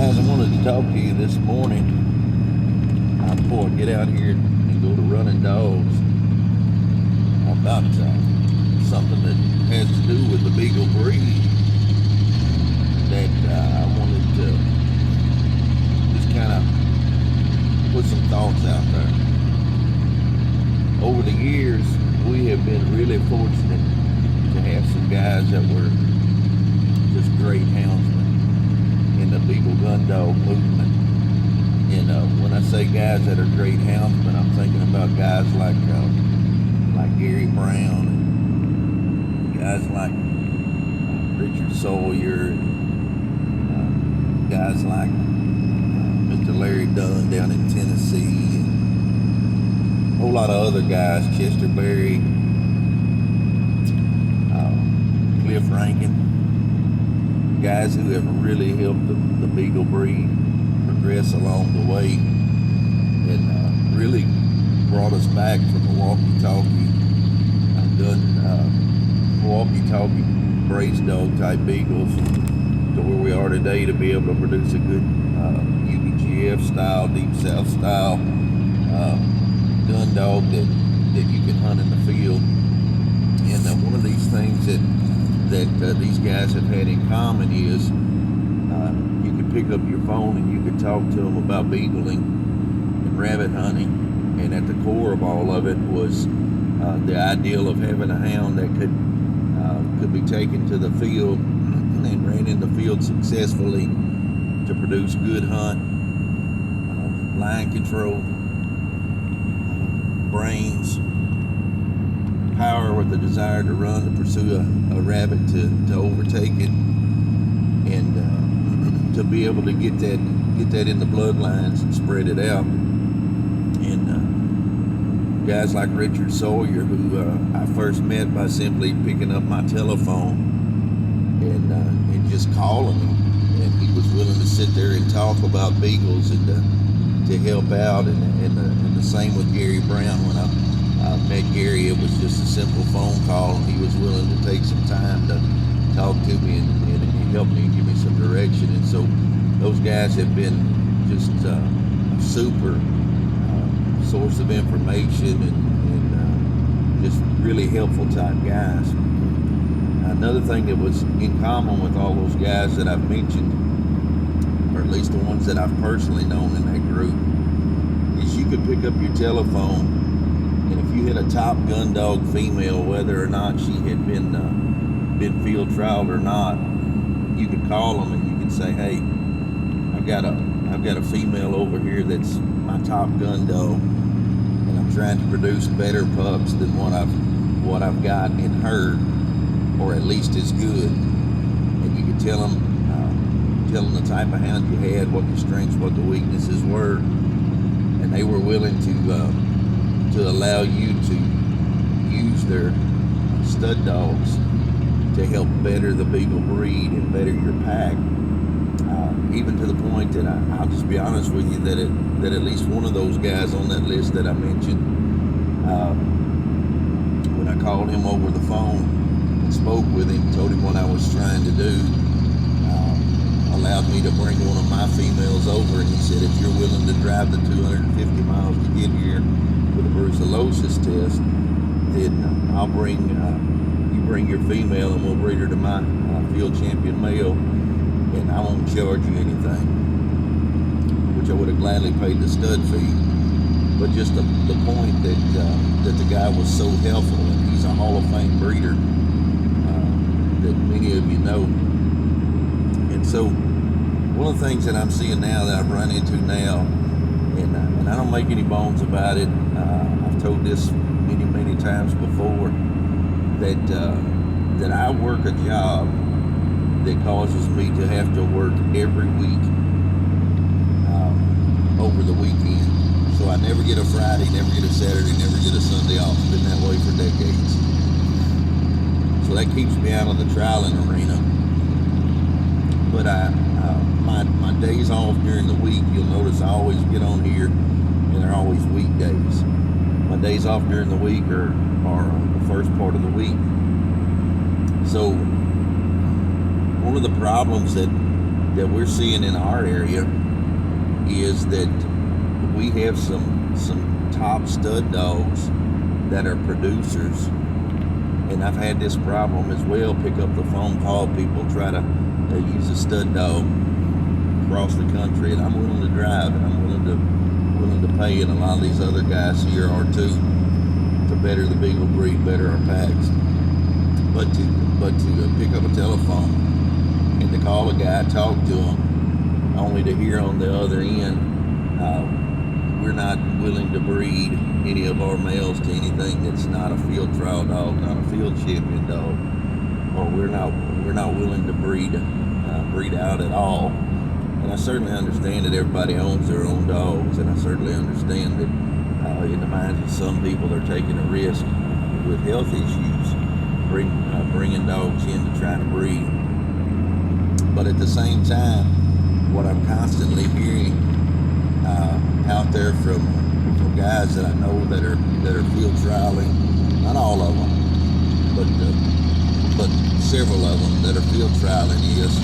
Guys, I wanted to talk to you this morning before I get out here and go to running dogs about something that has to do with the Beagle breed that I wanted to just kind of put some thoughts out there. Over the years, we have been really fortunate to have some guys that were just great houndsmen in the Beagle gun dog movement. And when I say guys that are great houndsmen, I'm thinking about guys like Gary Brown, and guys like Richard Sawyer, and guys like Mr. Larry Dunn down in Tennessee, and a whole lot of other guys, Chester Berry, Cliff Rankin. Guys who have really helped the Beagle breed progress along the way and really brought us back from the walkie-talkie brace dog type Beagles to where we are today, to be able to produce a good UBGF style, deep south style gun dog that you can hunt in the field. And one of these things that these guys have had in common is you could pick up your phone and you could talk to them about beagling and rabbit hunting, and at the core of all of it was the ideal of having a hound that could be taken to the field and ran in the field successfully to produce good hunt, line control, brains, power with the desire to run, to pursue a rabbit, to overtake it, and to be able to get that in the bloodlines and spread it out. And guys like Richard Sawyer, who I first met by simply picking up my telephone and just calling him, and he was willing to sit there and talk about beagles and to help out, and the same with Gary Brown. When I met Gary, it was just a simple phone call, and he was willing to take some time to talk to me and help me and give me some direction. And so those guys have been just a super source of information and just really helpful type guys. Another thing that was in common with all those guys that I've mentioned, or at least the ones that I've personally known in that group, is you could pick up your telephone, and if you hit a top gun dog female, whether or not she had been field trialed or not, you could call them and you could say, "Hey, I've got a female over here that's my top gun dog, and I'm trying to produce better pups than what I've got in her, or at least as good." And you could tell them the type of hound you had, what the strengths, what the weaknesses were, and they were willing to allow you to use their stud dogs to help better the Beagle breed and better your pack. Even to the point that I'll just be honest with you that at least one of those guys on that list that I mentioned, when I called him over the phone and spoke with him, told him what I was trying to do, allowed me to bring one of my females over, and he said, "If you're willing to drive the 250 miles to get here with a brucellosis test, then I'll bring you bring your female and we'll breed her to my field champion male, and I won't charge you anything," which I would have gladly paid the stud fee. But just the point that the guy was so helpful, and he's a Hall of Fame breeder that many of you know. And so one of the things that I'm seeing now, that I've run into now, and I don't make any bones about it, I've told this many times before, that I work a job that causes me to have to work every week over the weekend. So I never get a Friday, never get a Saturday, never get a Sunday off. It's been that way for decades. So that keeps me out of the trialing arena. But my days off during the week, you'll notice I always get on here, and they're always weekdays. My days off during the week are the first part of the week. So one of the problems that that we're seeing in our area is that we have some top stud dogs that are producers, and I've had this problem as well. Pick up the phone, call people, try to use a stud dog across the country, and I'm willing to drive, and I'm willing to pay, and a lot of these other guys here are too, to better the Beagle breed, better our packs. But to pick up a telephone and to call a guy, talk to him, only to hear on the other end, we're not willing to breed any of our males to anything that's not a field trial dog, not a field champion dog, or we're not willing to breed out at all. And I certainly understand that everybody owns their own dogs, and I certainly understand that in the minds of some people, they're taking a risk with health issues, bringing dogs in to try to breed. But at the same time, what I'm constantly hearing out there from guys that I know that are field trialing, not all of them, but several of them that are field trialing, is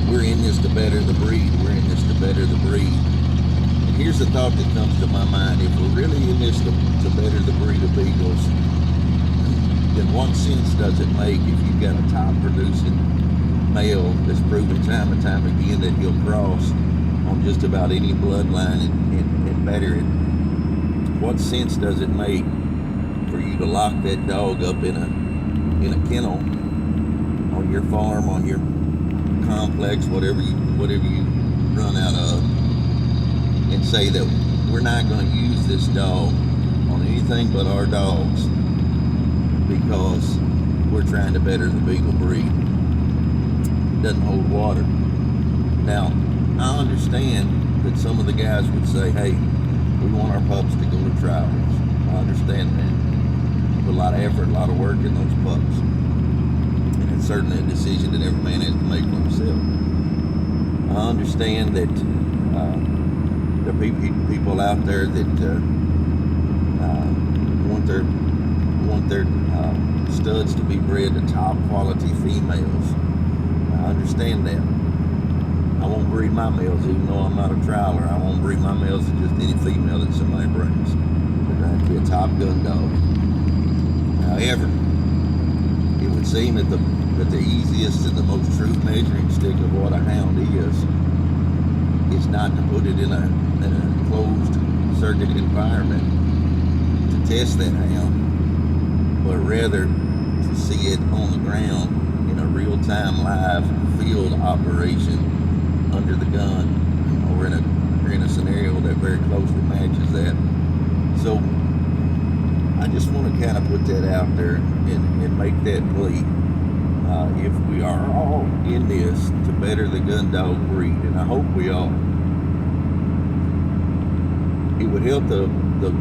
we're in this to better the breed. We're in this to better the breed. And here's the thought that comes to my mind: if we're really in this to better the breed of beagles, then what sense does it make if you've got a top producing male that's proven time and time again that he'll cross on just about any bloodline and better it? What sense does it make for you to lock that dog up in a kennel on your farm, on your complex, whatever you run out of, and say that we're not going to use this dog on anything but our dogs because we're trying to better the Beagle breed? It doesn't hold water. Now, I understand that some of the guys would say, hey, we want our pups to go to trials. I understand that. Put a lot of effort, a lot of work in those pups. And it's certainly a decision that every man has to make for himself. I understand that there are people out there that want their studs to be bred to top quality females. I understand that. I won't breed my males, even though I'm not a trialer. I won't breed my males to just any female that somebody brings. They're going to be a top gun dog. However, it would seem that the easiest and the most true measuring stick of what a hound is not to put it in a closed circuit environment to test that hound, but rather to see it on the ground in a real-time live field operation under the gun, or in a scenario that very closely matches that. So I just want to kind of put that out there and make that plea. If we are all in this to better the gun dog breed, and I hope we are, it would help the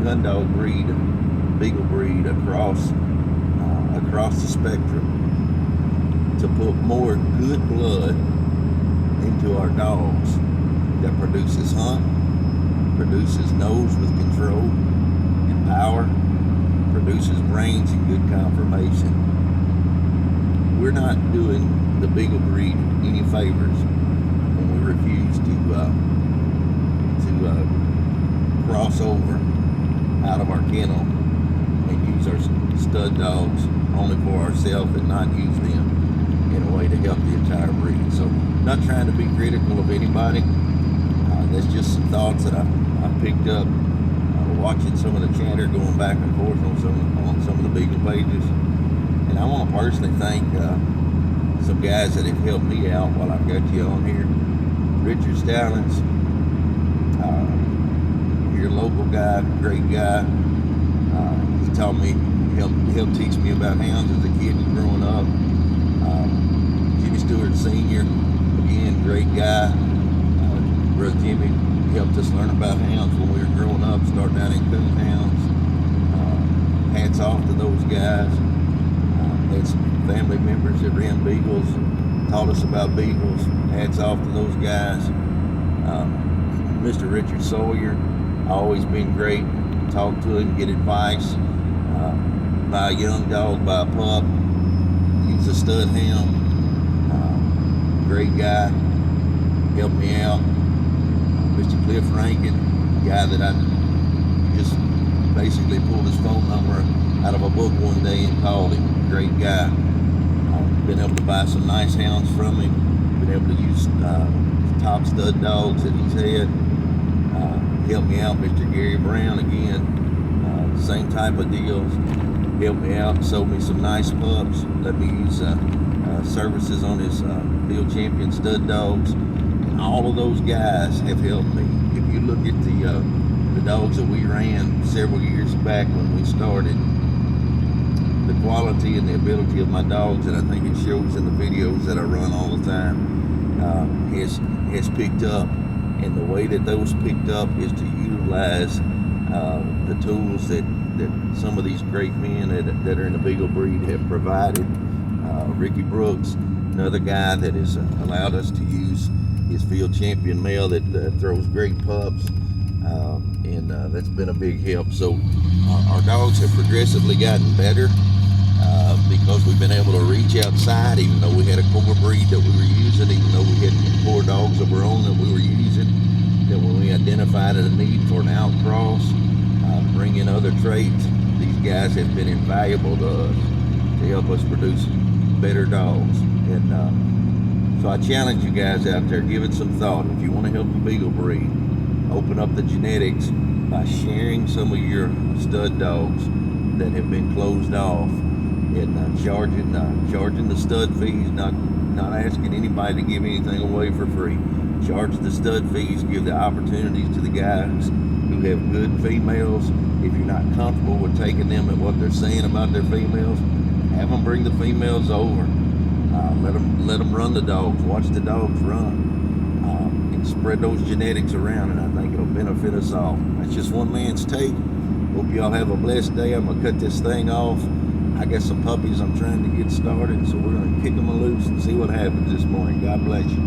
gun dog breed, Beagle breed across the spectrum to put more good blood into our dogs that produces hunt, produces nose with control and power, produces brains and good conformation. We're not doing the Beagle breed any favors when we refuse to cross over out of our kennel and use our stud dogs only for ourselves and not use them in a way to help the entire breed. So, not trying to be critical of anybody. That's just some thoughts that I picked up watching some of the chatter going back and forth on some of the Beagle pages. And I want to personally thank some guys that have helped me out while I've got you on here. Richard Stallings, your local guy, great guy. He taught me, helped teach me about hounds as a kid and growing up. Jimmy Stewart Sr., again, great guy. Brother Jimmy helped us learn about hounds when we were growing up, starting out in coon hounds. Hats off to those guys. Had some family members that ran Beagles and taught us about Beagles. Hats off to those guys. Mr. Richard Sawyer, always been great. Talk to him, get advice. Buy a young dog, buy a pup, use a stud hound. Great guy. helped me out. Mr. Cliff Rankin, guy that I just basically pulled his phone number out of a book one day and called him. Great guy. Been able to buy some nice hounds from him. Been able to use top stud dogs that he's had. Helped me out, Mr. Gary Brown again. Same type of deals. Helped me out, sold me some nice pups. Let me use services on his field champion stud dogs. And all of those guys have helped me. If you look at the dogs that we ran several years back when we started, the quality and the ability of my dogs, and I think it shows in the videos that I run all the time, has picked up. And the way that those picked up is to utilize the tools that some of these great men that are in the Beagle breed have provided. Ricky Brooks, another guy that has allowed us to use his field champion male that throws great pups, and that's been a big help. So our dogs have progressively gotten better because we've been able to reach outside, even though we had a core breed that we were using, even though we had core dogs of our own that we were using, that when we identified a need for an outcross, bring in other traits, these guys have been invaluable to us to help us produce better dogs. And so I challenge you guys out there, give it some thought. If you want to help the Beagle breed, open up the genetics by sharing some of your stud dogs that have been closed off, and charging the stud fees, not asking anybody to give anything away for free. Charge the stud fees, give the opportunities to the guys who have good females. If you're not comfortable with taking them at what they're saying about their females, have them bring the females over. Let them run the dogs, watch the dogs run, and spread those genetics around, and I think it'll benefit us all. That's just one man's take. Hope y'all have a blessed day. I'm gonna cut this thing off. I got some puppies I'm trying to get started, so we're gonna kick them loose and see what happens this morning. God bless you.